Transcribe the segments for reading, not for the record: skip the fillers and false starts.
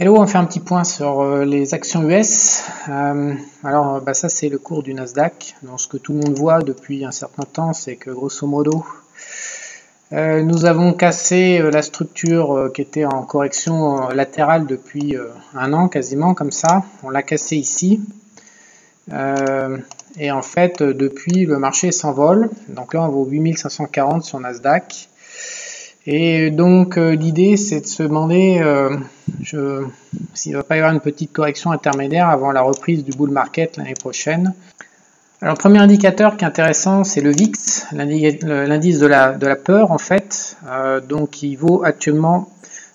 Hello, on fait un petit point sur les actions US. Ça c'est le cours du Nasdaq. Donc, ce que tout le monde voit depuis un certain temps, c'est que grosso modo, nous avons cassé la structure qui était en correction latérale depuis un an quasiment, comme ça. On l'a cassé ici. Et en fait, depuis, le marché s'envole. Donc là, on vaut 8540 sur Nasdaq. Et donc l'idée c'est de se demander s'il ne va pas y avoir une petite correction intermédiaire avant la reprise du bull market l'année prochaine. Alors le premier indicateur qui est intéressant, c'est le VIX, l'indice de la peur en fait, donc il vaut actuellement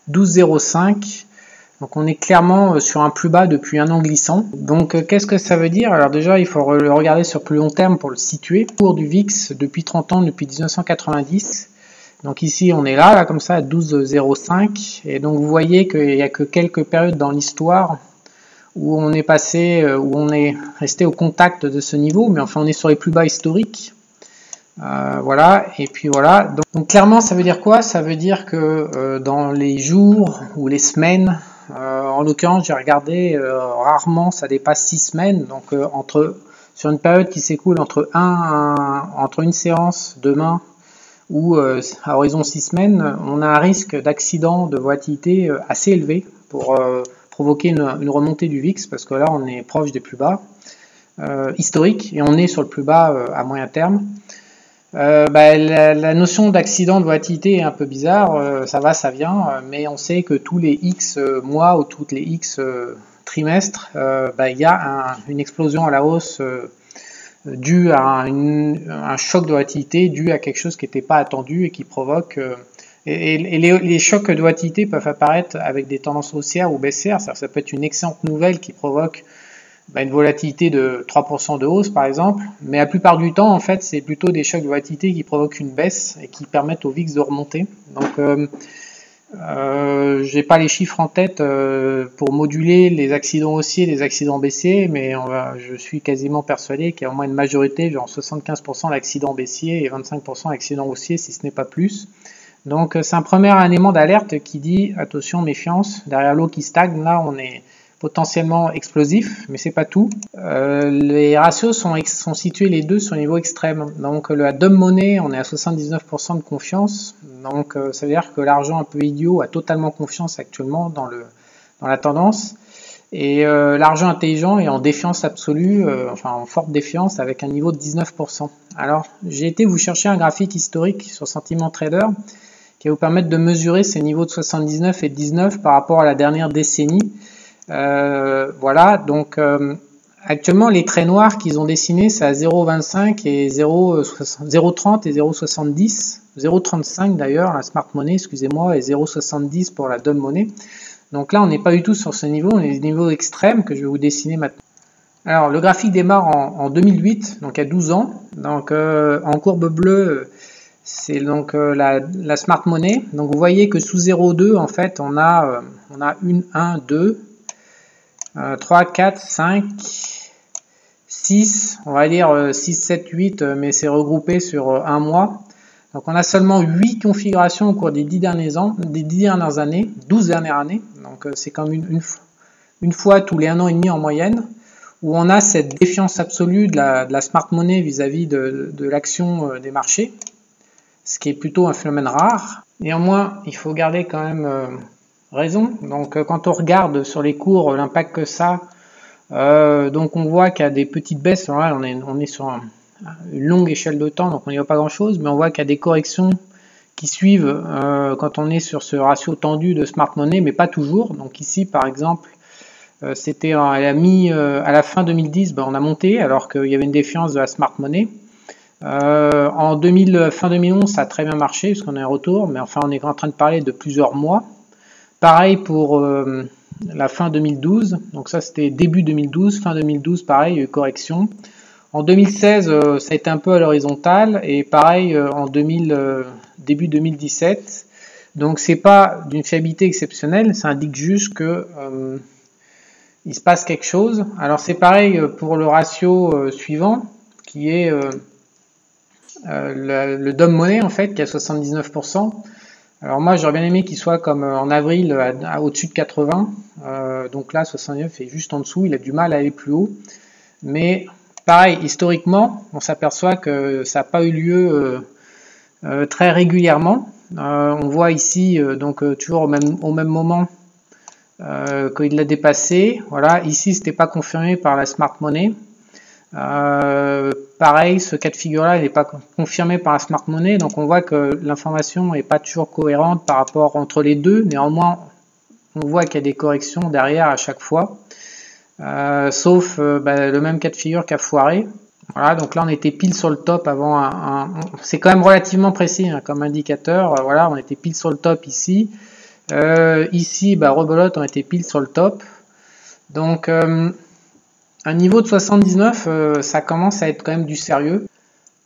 12,05. Donc on est clairement sur un plus bas depuis un an glissant. Donc qu'est-ce que ça veut dire? Alors déjà il faut le regarder sur plus long terme pour le situer. Le cours du VIX depuis 30 ans, depuis 1990. Donc ici on est là comme ça à 12,05 et donc vous voyez qu'il n'y a que quelques périodes dans l'histoire où on est passé, où on est resté au contact de ce niveau, mais enfin on est sur les plus bas historiques. Voilà, et puis voilà. Donc clairement ça veut dire quoi? Ça veut dire que dans les jours ou les semaines, en l'occurrence j'ai regardé, rarement ça dépasse 6 semaines, donc sur une période qui s'écoule entre une séance demain ou à horizon 6 semaines, on a un risque d'accident de volatilité assez élevé pour provoquer une remontée du VIX, parce que là on est proche des plus bas historiques et on est sur le plus bas à moyen terme. La notion d'accident de volatilité est un peu bizarre, ça va, ça vient, mais on sait que tous les X mois ou toutes les X trimestres, il y a une explosion à la hausse dû à un choc de volatilité, dû à quelque chose qui n'était pas attendu et qui provoque... les chocs de volatilité peuvent apparaître avec des tendances haussières ou baissières, ça peut être une excellente nouvelle qui provoque une volatilité de 3% de hausse par exemple, mais la plupart du temps en fait c'est plutôt des chocs de volatilité qui provoquent une baisse et qui permettent au VIX de remonter. Donc j'ai pas les chiffres en tête pour moduler les accidents haussiers et les accidents baissiers, mais je suis quasiment persuadé qu'il y a au moins une majorité, genre 75% d'accidents baissiers et 25% d'accidents haussiers, si ce n'est pas plus. Donc c'est un premier élément d'alerte qui dit attention, méfiance, derrière l'eau qui stagne, là on est potentiellement explosif, mais c'est pas tout. Les ratios sont situés les deux sur un niveau extrême. Donc la dumb money, on est à 79% de confiance. Donc ça veut dire que l'argent un peu idiot a totalement confiance actuellement dans la tendance. Et l'argent intelligent est en défiance absolue, en forte défiance avec un niveau de 19%. Alors j'ai été vous chercher un graphique historique sur Sentiment Trader qui va vous permettre de mesurer ces niveaux de 79 et de 19 par rapport à la dernière décennie. Voilà, donc actuellement les traits noirs qu'ils ont dessinés c'est à 0,25 et 0,30 et 0,70, 0,35 d'ailleurs la smart money, excusez-moi, et 0,70 pour la dumb money. Donc là on n'est pas du tout sur ce niveau, on est au niveau extrême que je vais vous dessiner maintenant. Alors le graphique démarre en 2008, donc à 12 ans, donc en courbe bleue c'est donc la smart money. Donc vous voyez que sous 0,2 en fait on a 1, 2, 3, 4, 5, 6, on va dire 6, 7, 8, mais c'est regroupé sur un mois. Donc on a seulement 8 configurations au cours des 10 dernières années, 12 dernières années, donc c'est comme une fois tous les 1 an et demi en moyenne, où on a cette défiance absolue de la smart money vis-à-vis de l'action des marchés, ce qui est plutôt un phénomène rare. Néanmoins, il faut garder quand même raison. Donc quand on regarde sur les cours l'impact que ça, donc on voit qu'il y a des petites baisses. Alors là, on est sur une longue échelle de temps, donc on n'y voit pas grand chose, mais on voit qu'il y a des corrections qui suivent quand on est sur ce ratio tendu de smart money, mais pas toujours. Donc ici par exemple c'était à la fin 2010, on a monté alors qu'il y avait une défiance de la smart money. Fin 2011 ça a très bien marché parce qu'on est en retour, mais enfin on est en train de parler de plusieurs mois. Pareil pour la fin 2012, donc ça c'était début 2012, fin 2012 pareil, il y a eu correction. En 2016 ça a été un peu à l'horizontale et pareil en début 2017. Donc c'est pas d'une fiabilité exceptionnelle, ça indique juste que il se passe quelque chose. Alors c'est pareil pour le ratio suivant qui est le dumb money en fait qui est à 79%. Alors moi j'aurais bien aimé qu'il soit comme en avril au-dessus de 80, Donc là, 79 est juste en dessous, il a du mal à aller plus haut. Mais pareil, historiquement, on s'aperçoit que ça n'a pas eu lieu très régulièrement. On voit ici, toujours au même moment, quand il l'a dépassé. Voilà, ici, c'était pas confirmé par la smart money. Pareil, ce cas de figure-là, il n'est pas confirmé par la smart money, donc on voit que l'information n'est pas toujours cohérente par rapport entre les deux. Néanmoins, on voit qu'il y a des corrections derrière à chaque fois, sauf le même cas de figure qu'a foiré. Voilà, donc là on était pile sur le top avant c'est quand même relativement précis hein, comme indicateur. Voilà, on était pile sur le top ici. Ici, rebelote, on était pile sur le top. Donc un niveau de 79, ça commence à être quand même du sérieux.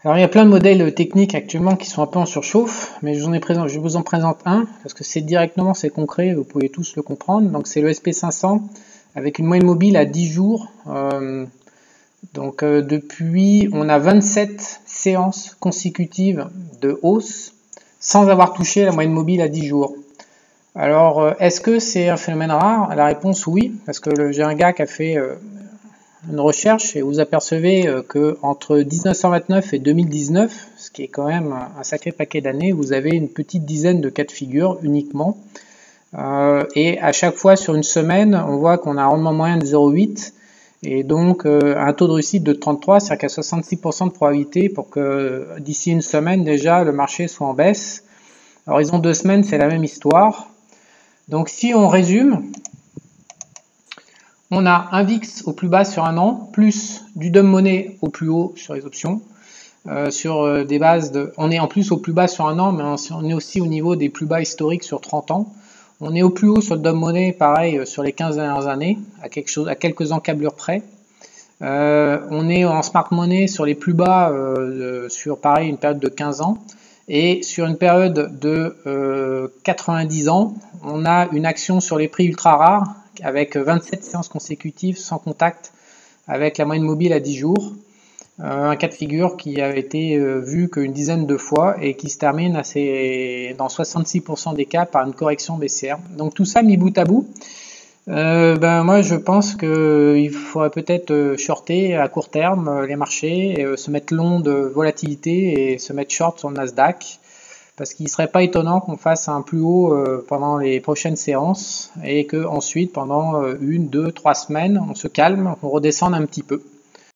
Alors il y a plein de modèles techniques actuellement qui sont un peu en surchauffe, mais je vous en présente un, parce que c'est concret, vous pouvez tous le comprendre. Donc c'est le SP500 avec une moyenne mobile à 10 jours. Depuis, on a 27 séances consécutives de hausse sans avoir touché la moyenne mobile à 10 jours. Alors, est-ce que c'est un phénomène rare? La réponse oui, parce que j'ai un gars qui a fait une recherche et vous apercevez que entre 1929 et 2019, ce qui est quand même un sacré paquet d'années, vous avez une petite dizaine de cas de figure uniquement. Et à chaque fois sur une semaine, on voit qu'on a un rendement moyen de 0,8 et donc un taux de réussite de 33, c'est-à-dire qu'il y a 66% de probabilité pour que d'ici une semaine déjà le marché soit en baisse. À horizon 2 semaines, c'est la même histoire. Donc si on résume, on a un VIX au plus bas sur un an, plus du dumb money au plus haut sur les options, sur des bases de... On est en plus au plus bas sur un an, mais on est aussi au niveau des plus bas historiques sur 30 ans. On est au plus haut sur le dumb money, pareil, sur les 15 dernières années, à quelques encablures près. On est en smart money sur les plus bas, sur pareil, une période de 15 ans. Et sur une période de 90 ans, on a une action sur les prix ultra rares, avec 27 séances consécutives sans contact avec la moyenne mobile à 10 jours. Un cas de figure qui a été vu qu'une dizaine de fois et qui se termine dans 66% des cas par une correction baissière. Donc tout ça mis bout à bout, moi je pense qu'il faudrait peut-être shorter à court terme les marchés, et, se mettre long de volatilité et se mettre short sur le Nasdaq. Parce qu'il ne serait pas étonnant qu'on fasse un plus haut pendant les prochaines séances et qu'ensuite, pendant 1, 2, 3 semaines, on se calme, on redescende un petit peu.